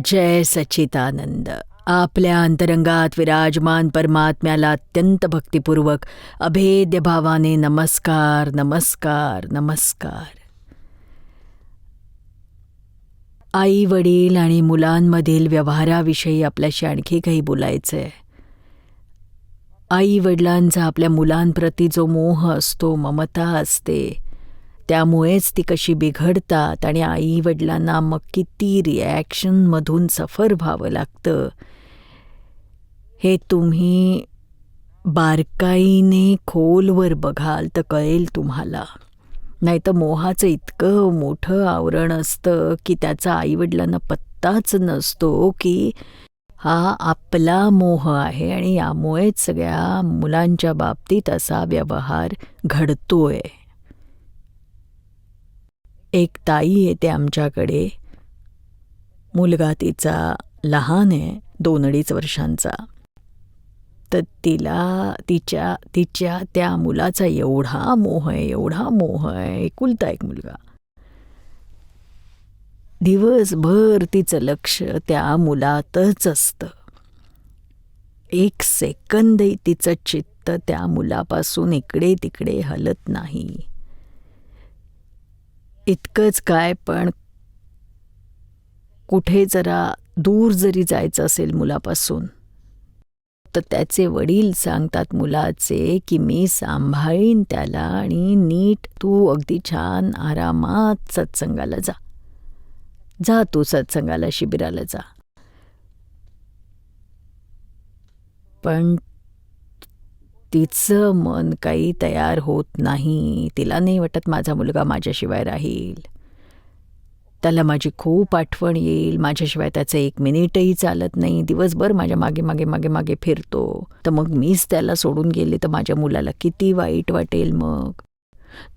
जय सच्चिदानंद. आपल्या अंतरंगात विराजमान परमात्म्याला अत्यंत भक्तिपूर्वक अभेद्य भावाने नमस्कार नमस्कार नमस्कार. आई वडील आणि मुलांमधील व्यवहाराविषयी आपल्याशी आणखी काही बोलायचं आहे. आई वडिलांचा आपल्या मुलांप्रती जो मोह असतो, ममता असते, त्यामुळेच ती कशी बिघडतात आणि आई वडिलांना मग किती रिॲक्शनमधून सफर व्हावं लागतं हे तुम्ही बारकाईने खोलवर बघाल तर कळेल तुम्हाला. नाही तर मोहाचं इतकं मोठं आवरण असतं की त्याचा आईवडिलांना पत्ताच नसतो की हा आपला मोह आहे आणि यामुळेच सगळ्या मुलांच्या बाबतीत असा व्यवहार घडतोय. एक ताई येते आमच्याकडे. मुलगा तिचा लहान आहे, 2-2.5 वर्षांचा. तर तिला तिच्या त्या मुलाचा एवढा मोह आहे, एकुलता एक मुलगा. दिवसभर तिचं लक्ष त्या मुलातच असतं. 1 सेकंदही तिचं चित्त त्या मुलापासून इकडे तिकडे हलत नाही. इतकंच काय, पण कुठे जरा दूर जरी जायचं असेल मुलापासून तर त्याचे वडील सांगतात मुलाचे की मी सांभाळीन त्याला आणि नीट तू अगदी छान आरामात सत्संगाला जा तू सत्संगाला, शिबिराला जा. पण तिचं मन काही तयार होत नाही. तिला नाही वाटत माझा मुलगा माझ्याशिवाय राहील. त्याला माझी खूप आठवण येईल. माझ्याशिवाय त्याचं 1 मिनिटही चालत नाही. दिवसभर माझ्या मागे मागे मागे मागे फिरतो. तर मग मीच त्याला सोडून गेले तर माझ्या मुलाला किती वाईट वाटेल. मग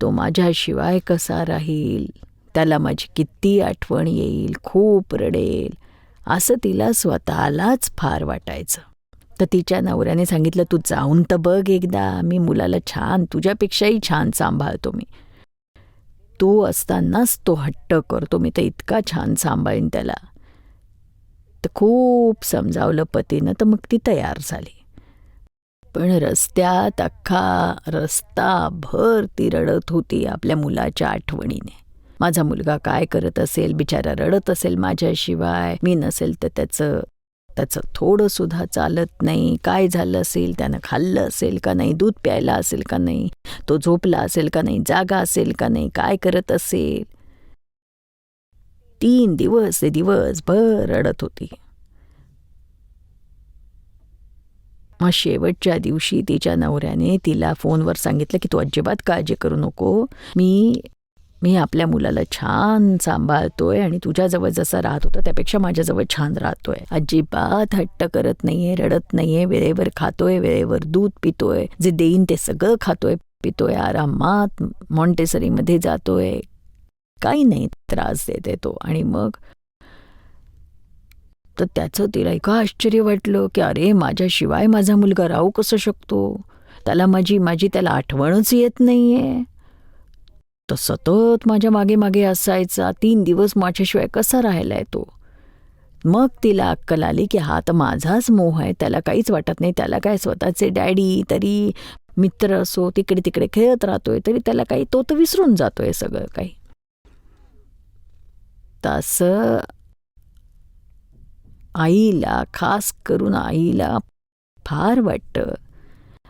तो माझ्याशिवाय कसा राहील. त्याला माझी किती आठवण येईल, खूप रडेल, असं तिला स्वतःलाच फार वाटायचं. तर तिच्या नवऱ्याने सांगितलं तू जाऊन तर बघ एकदा. मी मुलाला छान, तुझ्यापेक्षाही छान सांभाळतो मी. तू असतानाच तो हट्ट करतो, मी तर इतका छान सांभाळीन त्याला. तर खूप समजावलं पतीनं, तर मग ती तयार झाली. पण रस्त्यात अख्खा रस्ताभर ती रडत होती आपल्या मुलाच्या आठवणीने. माझा मुलगा काय करत असेल, बिचारा रडत असेल माझ्याशिवाय, मी नसेल तर त्याचं थोडंसुद्धा चालत नाही. काय झालं असेल, त्यानं खाल्लं असेल का नाही, दूध प्यायला असेल का नाही, तो झोपला असेल का नाही, जागा असेल का नाही, काय करत असेल. 3 दिवस दिवसभर रडत होती. मग शेवटच्या दिवशी तिच्या नवऱ्याने तिला फोनवर सांगितलं की तू अजिबात काळजी करू नको. मी आपल्या मुलाला छान सांभाळतोय आणि तुझ्याजवळ जसा राहत होता त्यापेक्षा माझ्याजवळ छान राहतोय. अजिबात हट्ट करत नाहीये, रडत नाहीये, वेळेवर खातोय, वेळेवर दूध पितोय, जे देईन ते सगळं खातोय पितोय, आरामात मॉन्टेसरीमध्ये जातोय, काही नाही त्रास देते तो. आणि मग तर त्याचं तिला इतकं आश्चर्य वाटलं की अरे माझ्याशिवाय माझा मुलगा राहू कसं शकतो. त्याला माझी त्याला आठवणच येत नाहीये. तो सतत माझ्या मागे मागे असायचा. 3 दिवस माझ्याशिवाय कसा राहिलाय तो. मग तिला अक्कल आली की हा तर माझाच मोह आहे. त्याला काहीच वाटत नाही. त्याला काय स्वतःचे डॅडी, तरी मित्र असो तिकडे तिकडे खेळत राहतोय, तरी त्याला काही, तो तर विसरून जातोय सगळं काही. तसं आईला, खास करून आईला फार वाटतं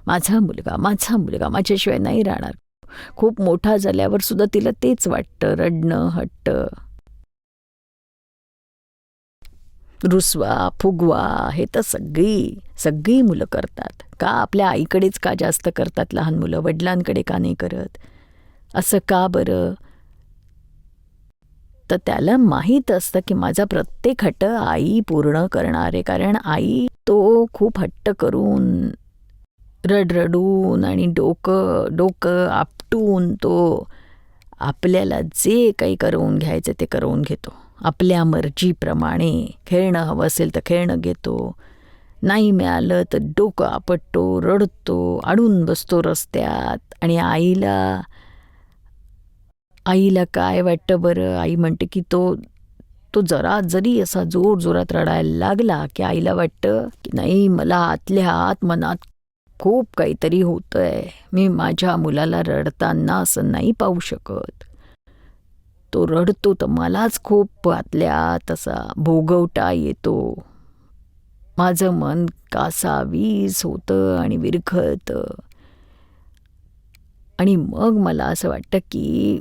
माझा मुलगा माझ्याशिवाय नाही राहणार. खूप मोठा झाल्यावर सुद्धा तिला तेच वाटतं. रडणं, हट्ट, रुसवा, फुगवा हे तर सगळी मुलं करतात. का आपल्या आईकडेच का जास्त करतात लहान मुलं, वडिलांकडे का नाही करत, असं का बरं. तर त्याला माहीत असतं की माझा प्रत्येक हट्ट आई पूर्ण करणार आहे. कारण आई तो खूप हट्ट करून, रडून आणि डोकं आपटून तो आपल्याला जे काही करवून घ्यायचं ते करवून घेतो. आपल्या मर्जीप्रमाणे खेळणं हवं असेल तर खेळणं घेतो, नाही मिळालं तर डोकं आपटतो, रडतो, अडून बसतो रस्त्यात. आणि आईला काय वाटतं बरं. आई म्हणते की तो तो जरा जरी असा जोरात रडायला लागला की आईला वाटतं की नाही, मला आतल्या आत मनात खूप काहीतरी होतंय, मी माझ्या मुलाला रडताना असं नाही पाहू शकत. तो रडतो तर मलाच खूप आतल्या आत असा भोगवटा येतो. माझं मन कासावीस होतं आणि विरघळतं. आणि मग मला असं वाटतं की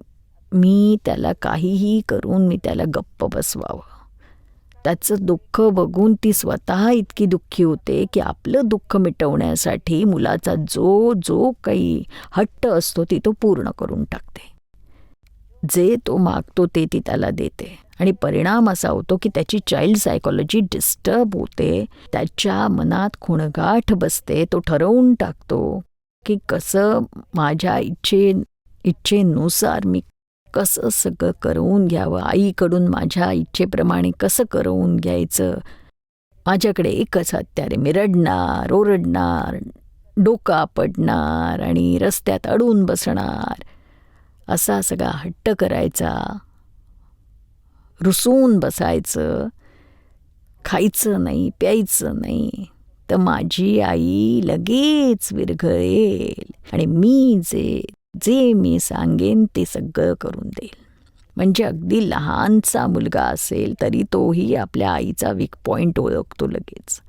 मी त्याला काहीही करून मी त्याला गप्प बसवावं. त्याचं दुःख बघून ती स्वतः इतकी दुःखी होते की आपलं दुःख मिटवण्यासाठी मुलाचा जो जो काही हट्ट असतो ती तो पूर्ण करून टाकते. जे तो मागतो ते ती त्याला देते. आणि परिणाम असा होतो की त्याची चाइल्ड सायकॉलॉजी डिस्टर्ब होते. त्याच्या मनात खूणगाठ बसते. तो ठरवून टाकतो की कसं माझ्या इच्छेनुसार मी कसं सगळं करवून घ्यावं, आईकडून माझ्या इच्छेप्रमाणे कसं करवून घ्यायचं. माझ्याकडे एकच हत्यार आहे, मी रडणार, ओरडणार, डोकं आपटणार आणि रस्त्यात अडून बसणार. असा सगळा हट्ट करायचा, रुसून बसायचं, खायचं नाही, प्यायचं नाही. तर माझी आई लगेच विरघळेल आणि मी जे मी सांगेन ते सगळं करून देईल. म्हणजे अगदी लहानसा मुलगा असेल तरी तोही आपल्या आईचा वीक पॉईंट ओळखतो लगेच.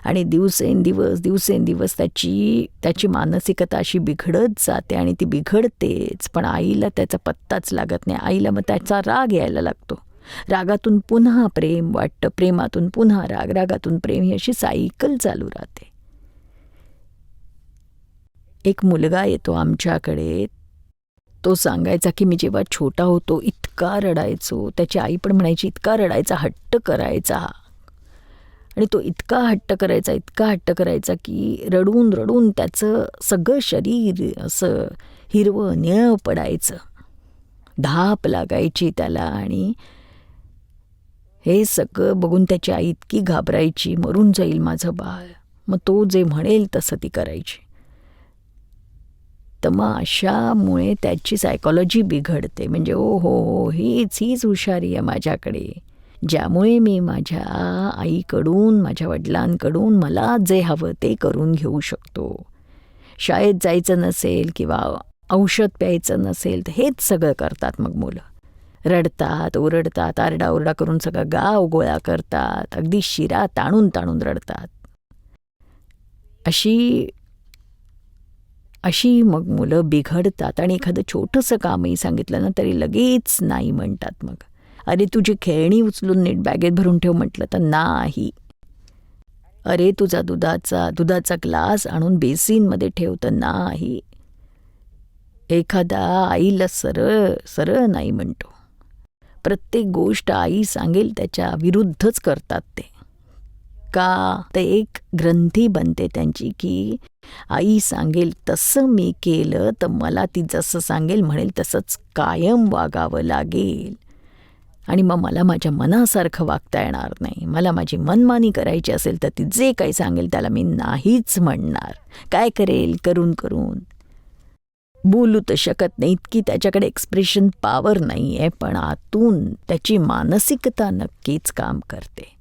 आणि दिवसेंदिवस त्याची मानसिकता अशी बिघडत जाते आणि ती बिघडतेच. पण आईला त्याचा पत्ताच लागत नाही. आईला मग त्याचा राग यायला लागतो. रागातून पुन्हा प्रेम वाटतं, प्रेमातून पुन्हा राग, रागातून प्रेम, ही अशी सायकल चालू राहते. एक मुलगा येतो आमच्याकडे. तो सांगायचा की मी जेव्हा छोटा होतो इतका रडायचो. त्याची आई पण म्हणायची इतका रडायचा, हट्ट करायचा. आणि तो इतका हट्ट करायचा की रडून रडून त्याचं सगळं शरीर असं हिरवं निळं पडायचं, धाप लागायची त्याला. आणि हे सगळं बघून त्याची आई इतकी घाबरायची, मरून जाईल माझं बाळ. मग तो जे म्हणेल तसं ती करायची. तर मग अशामुळे त्याची सायकॉलॉजी बिघडते. म्हणजे ओ हो, हीच हुशारी आहे माझ्याकडे, ज्यामुळे मी माझ्या आईकडून, माझ्या वडिलांकडून मला जे हवं ते करून घेऊ शकतो. शाळेत जायचं नसेल किंवा औषध प्यायचं नसेल तर हेच सगळं करतात मग मुलं. रडतात, ओरडतात, आरडाओरडा करून सगळं गाव गोळा करतात, अगदी शिरा ताणून ताणून रडतात. अशी मग मुलं बिघडतात. आणि एखादं छोटंसं कामही सांगितलं ना तरी लगेच नाही म्हणतात. मग अरे तुझी खेळणी उचलून नीट बॅगेत भरून ठेव म्हटलं तर नाही. अरे तुझा दुधाचा ग्लास आणून बेसिनमध्ये ठेव तर नाही. एखादा आईला सरळ सरळ नाही म्हणतो. प्रत्येक गोष्ट आई सांगेल त्याच्या विरुद्धच करतात ते. का तर एक ग्रंथी बनते त्यांची की आई सांगेल तसं मी केलं तर मला ती जसं सांगेल म्हणेल तसंच कायम वागावं लागेल. आणि मग मला माझ्या मनासारखं वागता येणार नाही. मला माझी मनमानी करायची असेल तर ती जे काही सांगेल त्याला मी नाहीच म्हणणार. काय करेल, करून करून बोलू तर शकत नाही, इतकी त्याच्याकडे एक्सप्रेशन पॉवर नाही आहे. पण आतून त्याची मानसिकता नक्कीच काम करते.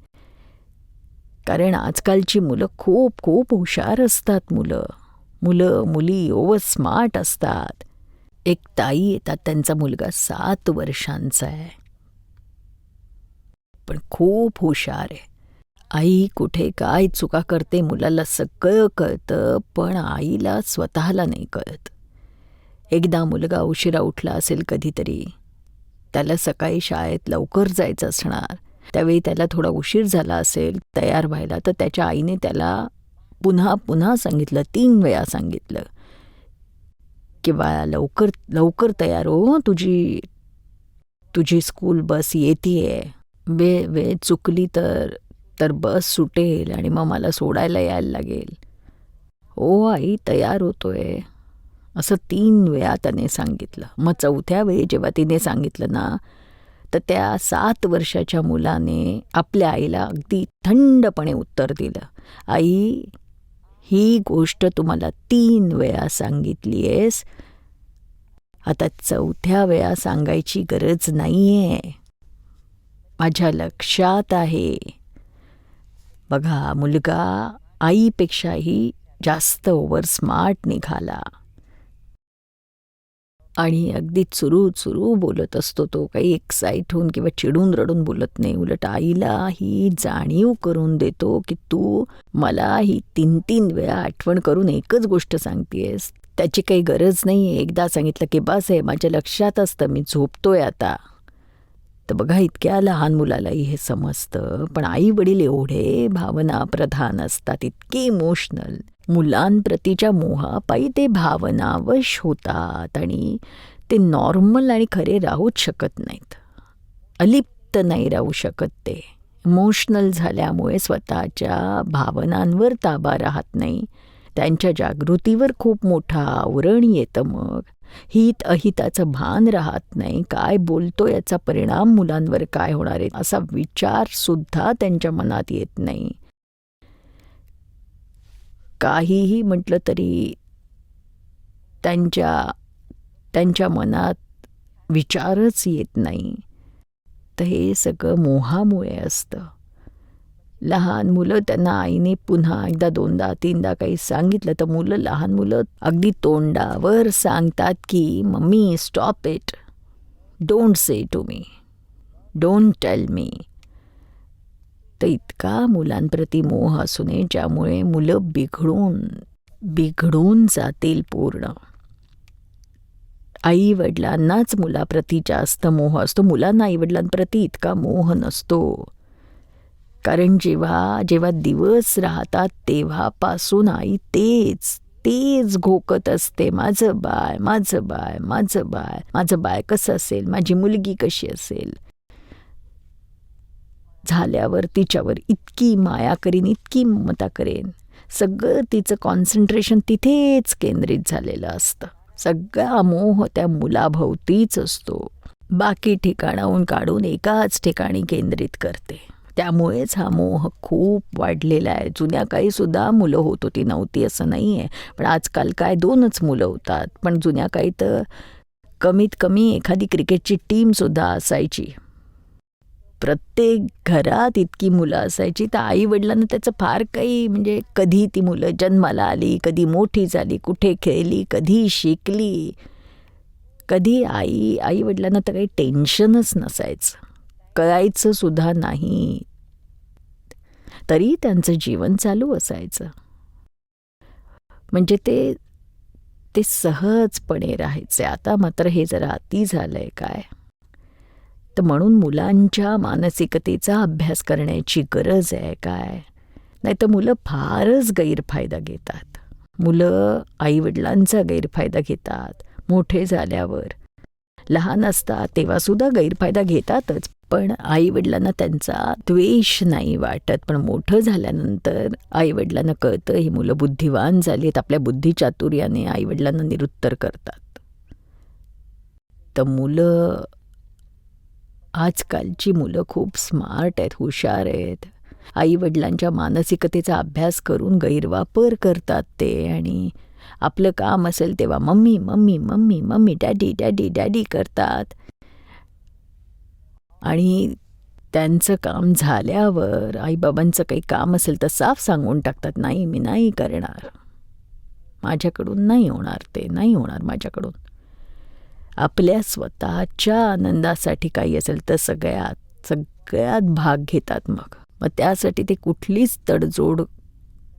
कारण आजकालची मुलं खूप खूप हुशार असतात. मुली ओव्हर स्मार्ट असतात. एक ताई येतात, त्यांचा मुलगा 7 वर्षांचा आहे, पण खूप हुशार आहे. आई कुठे काय चुका करते मुलाला सगळं कळतं, पण आईला स्वतःला नाही कळत. एकदा मुलगा उशिरा उठला असेल कधीतरी, त्याला सकाळी शाळेत लवकर जायचं असणार, त्यावेळी त्याला थोडा उशीर झाला असेल तयार व्हायला, तर त्याच्या आईने त्याला पुन्हा पुन्हा सांगितलं, 3 वेळा सांगितलं की बाळा लवकर लवकर तयार हो, तुझी स्कूल बस येतेय. वेळ चुकली तर बस सुटेल आणि मग मला सोडायला यायला लागेल. हो आई तयार होतोय, असं 3 वेळा त्याने सांगितलं. मग 4थ्या वेळी जेव्हा तिने सांगितलं ना, तर त्या 7 वर्षाच्या मुलाने आपल्या आईला अगदी थंडपणे उत्तर दिलं, आई ही गोष्ट तुम्हाला 3 वेळा सांगितली आहेस, आता 4थ्या वेळा सांगायची गरज नाहीये. माझ्या लक्षात आहे. बघा, मुलगा आईपेक्षाही जास्त ओव्हर स्मार्ट निघाला आणि अगदी चुरू बोलत असतो तो. काही एक्साईट होऊन किंवा चिडून रडून बोलत नाही. उलट आईला ही जाणीव करून देतो की तू मला ही 3 वेळा आठवण करून एकच गोष्ट सांगतेस. त्याची काही गरज नाही. एकदा सांगितलं की बस आहे, माझ्या लक्षात असतं, मी झोपतोय आता. तर बघा, इतक्या लहान मुलालाही हे समजतं. पण आई वडील एवढे भावनाप्रधान असतात, इतके इमोशनल. मुलांप्रतीच्या मोहापायी ते भावनावश होतात आणि ते नॉर्मल आणि खरे राहूच शकत नाहीत. अलिप्त नाही राहू शकत ते. इमोशनल झाल्यामुळे स्वतःच्या भावनांवर ताबा राहत नाही. त्यांच्या जागृतीवर खूप मोठं आवरण येतं. मग हित अहिताचं भान राहत नाही. काय बोलतो याचा परिणाम मुलांवर काय होणार आहे असा विचारसुद्धा त्यांच्या मनात येत नाही. काहीही म्हटलं तरी त्यांच्या मनात विचारच येत नाही. तर हे सगळं मोहामुळे असतं. लहान मुलं, त्यांना आईने पुन्हा एकदा 2दा 3दा काही सांगितलं तर लहान मुलं अगदी तोंडावर सांगतात की mummy stop it, don't say to me, don't tell me. तर इतका मुलांप्रती मोह असू नये ज्यामुळे मुलं बिघडून जातील पूर्ण. आई वडिलांनाच मुलाप्रती जास्त मोह असतो. मुलांना आई वडिलांप्रती इतका मोह नसतो. कारण जेव्हा दिवस राहतात तेव्हापासून आई तेच घोकत असते, माझं बाळ, माझं बाळ, माझं बाळ, माझं बाळ कसं असेल, माझी मुलगी कशी असेल. झाल्यावर तिच्यावर इतकी माया करीन, इतकी ममता करेन. सगळं तिचं कॉन्सन्ट्रेशन तिथेच केंद्रित झालेलं असतं. सगळा मोह त्या मुलाभोवतीच असतो. बाकी ठिकाणाहून काढून एकाच ठिकाणी केंद्रित करते. त्यामुळेच हा मोह खूप वाढलेला आहे. जुन्या काळी सुद्धा मुलं होत होती, नव्हती असं नाही आहे. पण आजकाल काय 2च मुलं होतात. पण जुन्या काळी तर कमीत कमी एखादी क्रिकेटची टीमसुद्धा असायची. प्रत्येक घरात इतकी मुलं असायची. तर आई वडिलांना त्याचं फार काही, म्हणजे कधी ती मुलं जन्माला आली, कधी मोठी झाली, कुठे खेळली, कधी शिकली, कधी आई वडिलांना तर काही टेन्शनच नसायचं, कळायचं सुद्धा नाही. तरी त्यांचं जीवन चालू असायचं. म्हणजे ते सहजपणे राहायचे. आता मात्र हे जरा अति झालंय काय. तर म्हणून मुलांच्या मानसिकतेचा अभ्यास करण्याची गरज आहे काय. नाही तर मुलं फारच गैरफायदा घेतात. मुलं आईवडिलांचा गैरफायदा घेतात. मोठे झाल्यावर, लहान असतात तेव्हासुद्धा गैरफायदा घेतातच. पण आईवडिलांना त्यांचा द्वेष नाही वाटत. पण मोठं झाल्यानंतर आईवडिलांना कळतं ही मुलं बुद्धिवान झाली आहेत, आपल्या बुद्धिचातुर्याने आईवडिलांना निरुत्तर करतात. तर आजकालची मुलं खूप स्मार्ट आहेत, हुशार आहेत. आईवडिलांच्या मानसिकतेचा अभ्यास करून गैरवापर करतात ते. आणि आपलं काम असेल तेव्हा mummy mummy mummy mummy, daddy daddy daddy करतात. आणि त्यांचं काम झाल्यावर आईबाबांचं काही काम असेल तर साफ सांगून टाकतात, नाही मी नाही करणार, माझ्याकडून नाही होणार, ते नाही होणार माझ्याकडून. आपल्या स्वतःच्या आनंदासाठी काही असेल तर सगळ्यात भाग घेतात. मग त्यासाठी ते कुठलीच तडजोड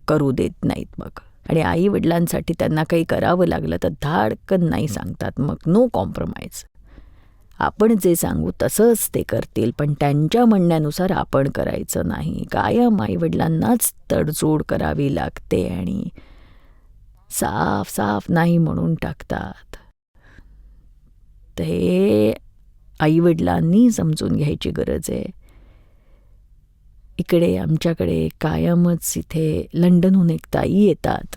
करू देत नाहीत. मग आणि आई वडिलांसाठी त्यांना काही करावं लागलं तर धाडकन नाही सांगतात. मग नो कॉम्प्रोमाइज. आपण जे सांगू तसंच ते करतील, पण त्यांच्या म्हणण्यानुसार आपण करायचं नाही. कायम आई वडिलांनाच तडजोड करावी लागते आणि साफ नाही म्हणून टाकतात. तर हे आईवडिलांनी समजून घ्यायची गरज आहे. इकडे आमच्याकडे कायमच इथे लंडनहून एक ताई येतात.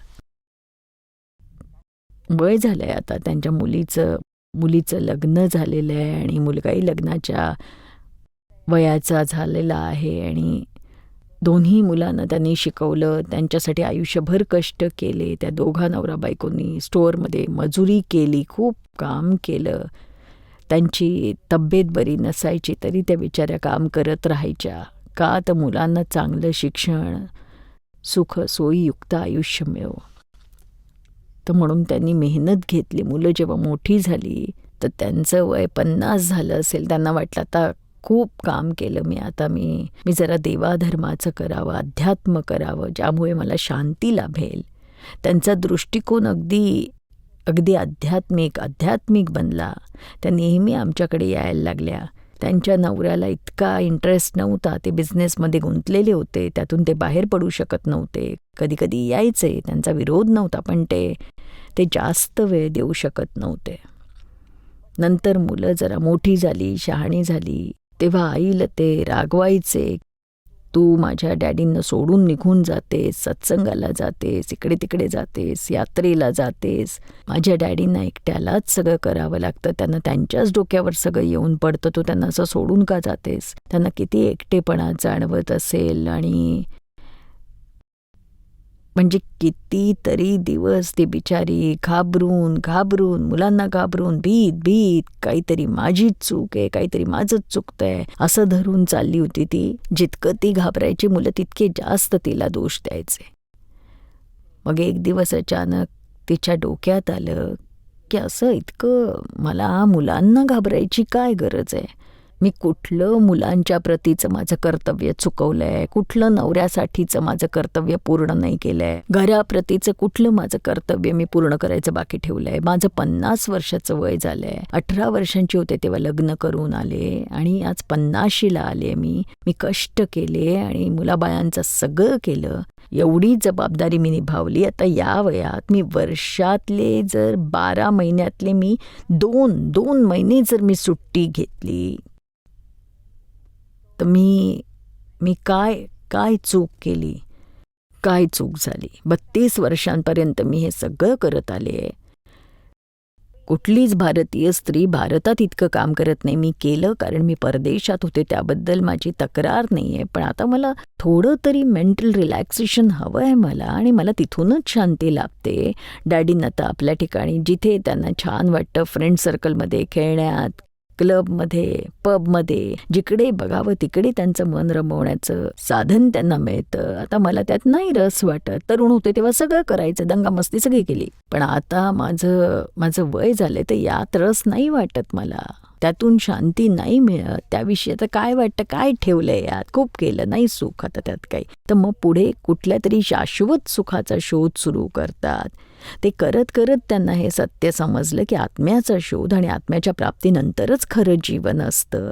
वय झालं आहे आता त्यांच्या मुलीचं लग्न झालेलं आहे आणि मुलगाही लग्नाच्या वयाचा झालेला आहे. आणि दोन्ही मुलांना त्यांनी शिकवलं, त्यांच्यासाठी आयुष्यभर कष्ट केले. त्या दोघा नवरा बायकोंनी स्टोअरमध्ये मजुरी केली, खूप काम केलं. त्यांची तब्येत बरी नसायची तरी त्या बिचाऱ्या काम करत राहायच्या. का तर मुलांना चांगलं शिक्षण, सुख सोयीयुक्त आयुष्य मिळो. तर म्हणून त्यांनी मेहनत घेतली. मुलं जेव्हा मोठी झाली तर त्यांचं वय 50 झालं असेल. त्यांना वाटलं आता खूप काम केलं मी, आता मी जरा देवाधर्माचं करावं, अध्यात्म करावं, ज्यामुळे मला शांती लाभेल. त्यांचा दृष्टिकोन अगदी आध्यात्मिक बनला. त्या नेहमी आमच्याकडे यायला लागल्या. त्यांच्या नवऱ्याला इतका इंटरेस्ट नव्हता. ते बिझनेसमध्ये गुंतलेले होते, त्यातून ते बाहेर पडू शकत नव्हते. कधी यायचे, त्यांचा विरोध नव्हता, पण ते जास्त वेळ देऊ शकत नव्हते. नंतर मुलं जरा मोठी झाली, शहाणी झाली, तेव्हा आईला ते रागवायचे. तू माझ्या डॅडींना सोडून निघून जातेस, सत्संगाला जातेस, इकडे तिकडे जातेस, यात्रेला जातेस. माझ्या डॅडींना एकट्यालाच सगळं करावं लागतं, त्यांना त्यांच्याच डोक्यावर सगळं येऊन पडतं, तू त्यांना असं सोडून का जातेस. त्यांना किती एकटेपणा जाणवत असेल. आणि म्हणजे कितीतरी दिवस ती बिचारी घाबरून मुलांना घाबरून भीत काहीतरी माझीच चूक आहे, काहीतरी माझंच चुकतंय असं धरून चालली होती ती. जितकं ती घाबरायची मुलं तितके जास्त तिला दोष द्यायचे. मग एक दिवस अचानक तिच्या डोक्यात आलं की असं इतकं मला मुलांना घाबरायची काय गरज आहे. मी कुठलं मुलांच्या प्रतीचं माझं कर्तव्य चुकवलंय, कुठलं नवऱ्यासाठीचं माझं कर्तव्य पूर्ण नाही केलंय, घराप्रतीचं कुठलं माझं कर्तव्य मी पूर्ण करायचं बाकी ठेवलंय. माझं 50 वर्षाचं वय झालंय. 18 वर्षांची होते तेव्हा लग्न करून आले आणि आज 50शीला आले. मी कष्ट केले आणि मुलाबाळांचं सगळं केलं. एवढी जबाबदारी मी निभावली. आता या वयात मी वर्षातले जर 12 महिन्यातले मी दोन महिने जर मी सुट्टी घेतली तर मी काय चूक केली, काय चूक झाली. 32 वर्षांपर्यंत मी हे सगळं करत आले. कुठलीच भारतीय स्त्री भारतात इतकं काम करत नाही. मी केलं कारण मी परदेशात होते, त्याबद्दल माझी तक्रार नाही आहे. पण आता मला थोडं तरी मेंटल रिलॅक्सेशन हवं आहे मला, आणि मला तिथूनच शांती लाभते. डॅडींना तर आपल्या ठिकाणी जिथे त्यांना छान वाटतं, फ्रेंड सर्कलमध्ये, खेळण्यात, क्लबमध्ये, पबमध्ये, जिकडे बघावं तिकडे त्यांचं मन रमवण्याचं साधन त्यांना मिळतं. आता मला त्यात नाही रस वाटत. तरुण होते तेव्हा सगळं करायचं, दंगामस्ती सगळी केली. पण आता माझं वय झालंय तर यात रस नाही वाटत मला, त्यातून शांती नाही मिळत. त्याविषयी आता काय वाटतं, काय ठेवलंय यात, खूप केलं, नाही सुख आता त्यात काही. तर मग पुढे कुठल्या तरी शाश्वत सुखाचा शोध सुरू करतात. ते करत त्यांना हे सत्य समजलं की आत्म्याचा शोध आणि आत्म्याच्या प्राप्तीनंतरच खरं जीवन असतं.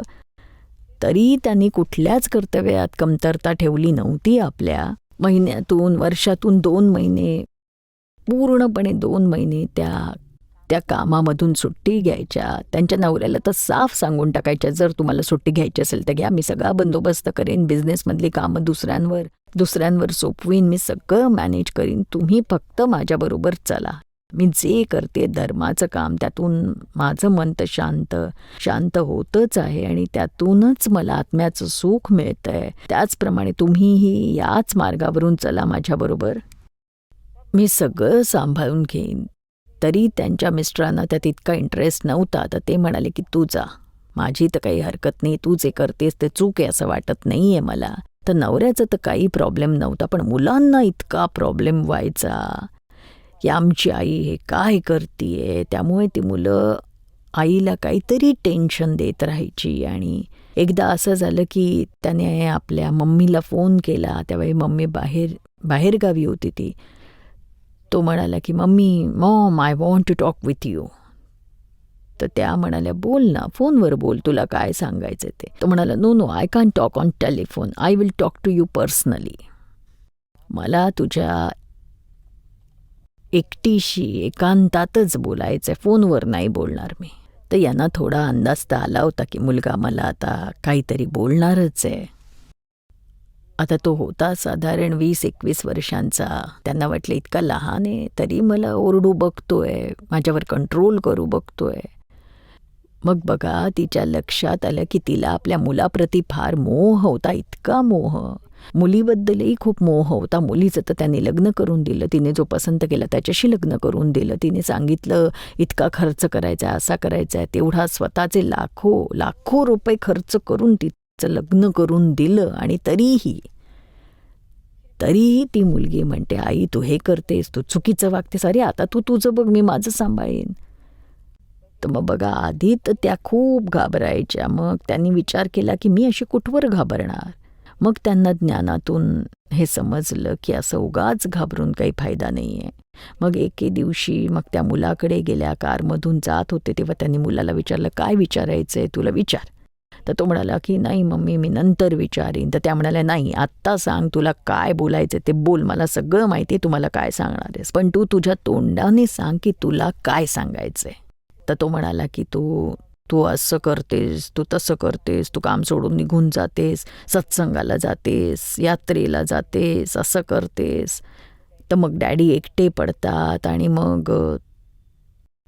तरी त्यांनी कुठल्याच कर्तव्यात कमतरता ठेवली नव्हती. आपल्या महिन्यातून, वर्षातून 2 महिने, पूर्णपणे 2 महिने त्या कामामधून सुट्टी घ्यायच्या. त्यांच्या नवऱ्याला तर साफ सांगून टाकायच्या, जर तुम्हाला सुट्टी घ्यायची असेल तर घ्या, मी सगळा बंदोबस्त करेन, बिझनेसमधली कामं दुसऱ्यांवर सोपवीन, मी सगळं मॅनेज करीन, तुम्ही फक्त माझ्याबरोबर चला. मी जे करते धर्माचं काम, त्यातून माझं मन तर शांत होतच आहे आणि त्यातूनच मला आत्म्याचं सुख मिळतंय. त्याचप्रमाणे तुम्हीही याच मार्गावरून चला माझ्याबरोबर, मी सगळं सांभाळून घेईन. तरी त्यांच्या मिस्टरांना त्यात इतका इंटरेस्ट नव्हता. तर ते म्हणाले की तू जा, माझी तर काही हरकत नाही, तू जे करतेस ते चूक आहे असं वाटत नाही आहे मला. तर नवऱ्याचं तर काही प्रॉब्लेम नव्हता, पण मुलांना इतका प्रॉब्लेम व्हायचा की आमची आई हे काय करतीये. त्यामुळे ती मुलं आईला काहीतरी टेन्शन देत राहायची. आणि एकदा असं झालं की त्याने आपल्या मम्मीला फोन केला. त्यावेळी मम्मी बाहेरगावी होती ती. तो म्हणाला की mom I want to talk with you. तर त्या म्हणाल्या बोल ना, फोनवर बोल, तुला काय सांगायचं ते. तो म्हणाला no I can talk on telephone, I will talk to you personally. मला तुझ्या एकटीशी एकांतातच बोलायचं आहे, फोनवर नाही बोलणार मी. तर यांना थोडा अंदाज तर आला होता की मुलगा मला आता काहीतरी बोलणारच आहे. आता तो होता साधारण 20-21 वर्षांचा. त्यांना वाटलं इतका लहान आहे तरी मला ओरडू बघतोय, माझ्यावर कंट्रोल करू बघतोय. मग बघा तिच्या लक्षात आलं की तिला आपल्या मुलाप्रती फार मोह होता, इतका मोह. मुलीबद्दलही खूप मोह होता. मुलीचं तर त्यांनी लग्न करून दिलं, तिने जो पसंत केला त्याच्याशी लग्न करून दिलं. तिने सांगितलं इतका खर्च करायचा, असा करायचा आहे, तेवढा स्वतःचे लाखो रुपये खर्च करून तिचं लग्न करून दिलं. आणि तरीही ती मुलगी म्हणते, आई तू हे करतेस, तू चुकीचं वागतेस, अरे आता तू तुझं बघ, मी माझं सांभाळेन. तर मग बघा, आधी तर त्या खूप घाबरायच्या. मग त्यांनी विचार केला की मी अशी कुठवर घाबरणार. मग त्यांना ज्ञानातून हे समजलं की असं उगाच घाबरून काही फायदा नाही आहे. मग एके दिवशी मग त्या मुलाकडे गेल्या, कारमधून जात होते तेव्हा त्यांनी मुलाला विचारलं, काय विचारायचं आहे तुला, विचार. तर तो म्हणाला की नाही मम्मी, मी नंतर विचारीन. तर त्या म्हणाल्या, नाही आत्ता सांग, तुला काय बोलायचं ते बोल, मला सगळं माहिती आहे तुम्हाला काय सांगणार आहेस, पण तू तुझ्या तोंडाने सांग की तुला काय सांगायचंय. तर तो म्हणाला की तू असं करतेस, तू तसं करतेस, तू काम सोडून निघून जातेस, सत्संगाला जातेस, यात्रेला जातेस, असं करतेस, तर मग डॅडी एकटे पडतात आणि मग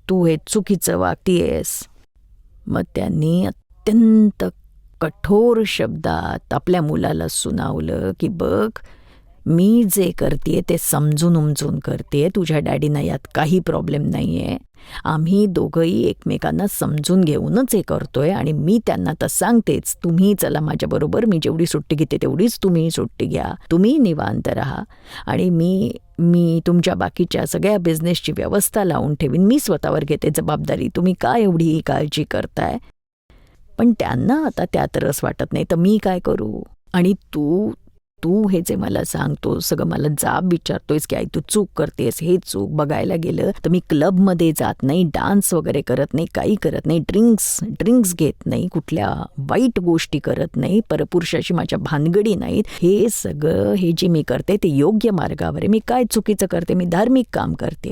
तू हे चुकीचं वागतीयस. मग त्यांनी अत्यंत कठोर शब्दात आपल्या मुलाला सुनावलं की बघ, मी जे करते ते समजून उमजून करते, तुझ्या डॅडीना यात काही प्रॉब्लेम नाही आहे, आम्ही दोघंही एकमेकांना समजून घेऊनच हे करतोय. आणि मी त्यांना तर सांगतेच, तुम्ही चला माझ्याबरोबर, मी जेवढी सुट्टी घेते तेवढीच तुम्ही सुट्टी घ्या, तुम्ही निवांत राहा, आणि मी तुमच्या बाकीच्या सगळ्या बिझनेसची व्यवस्था लावून ठेवीन, मी स्वतःवर घेते जबाबदारी, तुम्ही काय एवढी ही काळजी करताय. पण त्यांना आता त्यात रस वाटत नाही, तर मी काय करू. आणि तू हे जे मला सांगतो सगळं, मला जाब विचारतोयस की आई तू चूक करतेस, हे चूक. बघायला गेलं तर मी क्लबमध्ये जात नाही, डान्स वगैरे करत नाही, काही करत नाही, ड्रिंक्स घेत नाही, कुठल्या वाईट गोष्टी करत नाही, परपुरुषाशी माझ्या भानगडी नाहीत. हे सगळं हे जे मी करते ते योग्य मार्गावर आहे. मी काय चुकीचं करते, मी धार्मिक काम करते,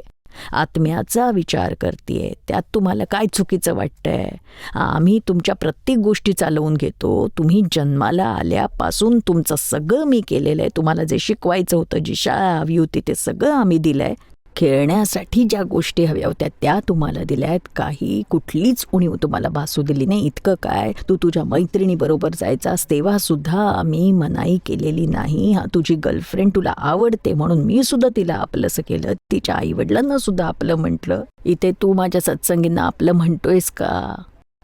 आत्म्याचा विचार करते, त्यात तुम्हाला काय चुकीचं वाटतंय. आम्ही तुमच्या प्रत्येक गोष्टी चालवून घेतो, तुम्ही जन्माला आल्यापासून तुमचं सगळं मी केलेलं आहे, तुम्हाला जे शिकवायचं होतं, जी शाळा हवी होती ते सगळं आम्ही दिलं आहे, खेळण्यासाठी ज्या गोष्टी हव्या होत्या त्या तुम्हाला दिल्या आहेत, कुठलीच उणीव तुम्हाला भासू दिली नाही. इतकं काय, तू तुझ्या मैत्रिणीबरोबर जायचास तेव्हा सुद्धा आम्ही मनाई केलेली नाही. तुझी गर्लफ्रेंड तुला आवडते म्हणून मी सुद्धा तिला आपलंसं केलं, तिच्या आईवडिलांना सुद्धा आपलं म्हटलं. इथे तू माझ्या सत्संगींना आपलं म्हणतोयस का.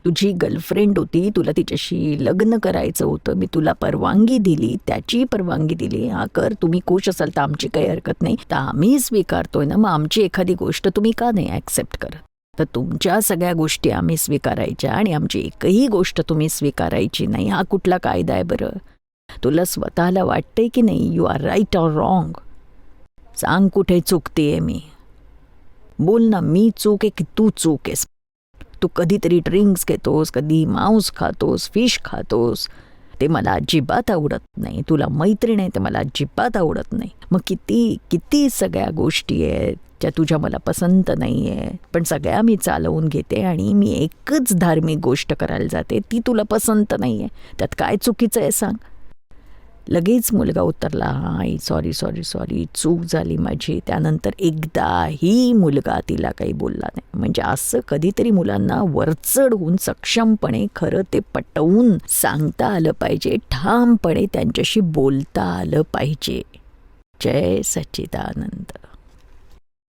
तुझी गर्लफ्रेंड होती, तुला तिच्याशी लग्न करायचं होतं, मी तुला परवानगी दिली, त्याची परवानगी दिली, हा कर, तुम्ही खुश असाल तर आमची काही हरकत नाही, तर आम्ही स्वीकारतोय ना, मग आमची एखादी गोष्ट तुम्ही का नाही ॲक्सेप्ट करत. तर तुमच्या सगळ्या गोष्टी आम्ही स्वीकारायच्या आणि आमची एकही गोष्ट तुम्ही स्वीकारायची नाही, हा कुठला कायदा आहे बरं. तुला स्वतःला वाटतंय की नाही you are right or wrong. सांग कुठे चुकतेय मी, बोल ना, मी चूक आहे की तू चूक आहेस. तू कधीतरी ड्रिंक्स घेतोस, कधी मांस खातोस, फिश खातोस, ते मला अजिबात आवडत नाही. तुला मैत्रीण आहे ते मला अजिबात आवडत नाही. मग किती सगळ्या गोष्टी आहेत ज्या तुझ्या मला पसंत नाही आहे, पण सगळ्या मी चालवून घेते आणि मी एकच धार्मिक गोष्ट करायला जाते, ती तुला पसंत नाही आहे, त्यात काय चुकीचं आहे सांग. लगेच मुलगा उतरला, आई सॉरी चूक झाली माझी. त्यानंतर एकदाही मुलगा तिला काही बोलला नाही. म्हणजे असं कधीतरी मुलांना वरचढ होऊन सक्षमपणे खरं ते पटवून सांगता आलं पाहिजे, ठामपणे त्यांच्याशी बोलता आलं पाहिजे. जय सच्चिदानंद.